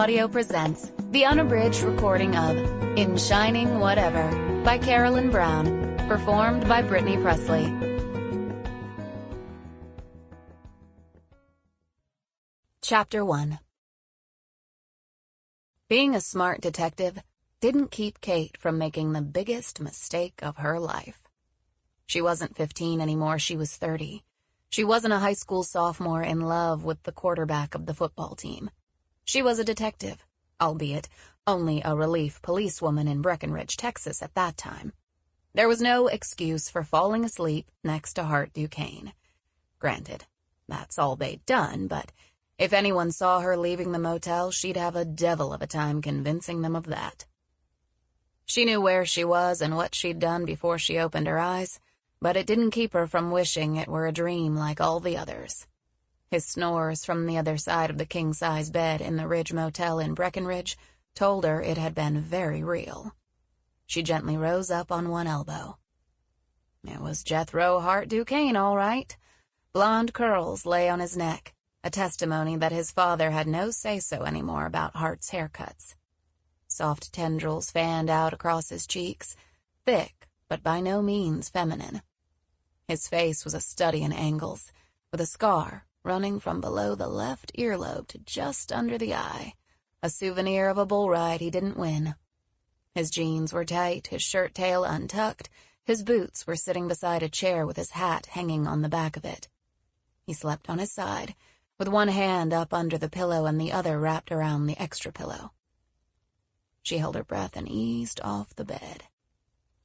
Audio presents the unabridged recording of In Shining Whatever by Carolyn Brown, performed by Brittany Pressley. Chapter 1. Being a smart detective didn't keep Kate from making the biggest mistake of her life. She wasn't 15 anymore, she was 30. She wasn't a high school sophomore in love with the quarterback of the football team. She was a detective, albeit only a relief policewoman in Breckenridge, Texas at that time. There was no excuse for falling asleep next to Hart Ducaine. Granted, that's all they'd done, but if anyone saw her leaving the motel, she'd have a devil of a time convincing them of that. She knew where she was and what she'd done before she opened her eyes, but it didn't keep her from wishing it were a dream like all the others. His snores from the other side of the king-size bed in the Ridge Motel in Breckenridge told her it had been very real. She gently rose up on one elbow. It was Jethro Hart Ducaine, all right. Blonde curls lay on his neck, a testimony that his father had no say-so anymore about Hart's haircuts. Soft tendrils fanned out across his cheeks, thick but by no means feminine. His face was a study in angles, with a scar running from below the left earlobe to just under the eye, a souvenir of a bull ride he didn't win. His jeans were tight, his shirt tail untucked, his boots were sitting beside a chair with his hat hanging on the back of it. He slept on his side, with one hand up under the pillow and the other wrapped around the extra pillow. She held her breath and eased off the bed.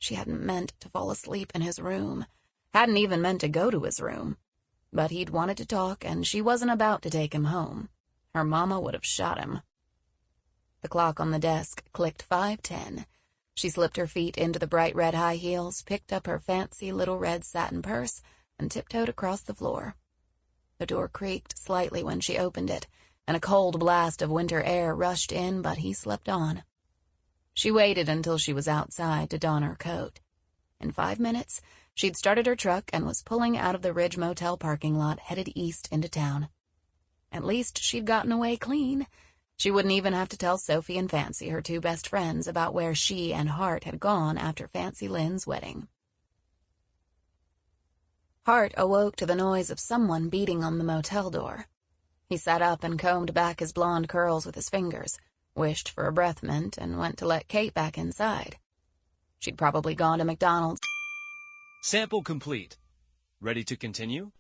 She hadn't meant to fall asleep in his room, hadn't even meant to go to his room. But he'd wanted to talk, and she wasn't about to take him home. Her mama would have shot him. The clock on the desk clicked 5:10. She slipped her feet into the bright red high heels, picked up her fancy little red satin purse, and tiptoed across the floor. The door creaked slightly when she opened it, and a cold blast of winter air rushed in, but he slept on. She waited until she was outside to don her coat. In 5 minutes, she'd started her truck and was pulling out of the Ridge Motel parking lot, headed east into town. At least she'd gotten away clean. She wouldn't even have to tell Sophie and Fancy, her two best friends, about where she and Hart had gone after Fancy Lynn's wedding. Hart awoke to the noise of someone beating on the motel door. He sat up and combed back his blonde curls with his fingers, wished for a breath mint, and went to let Kate back inside. She'd probably gone to McDonald's. Sample complete. Ready to continue?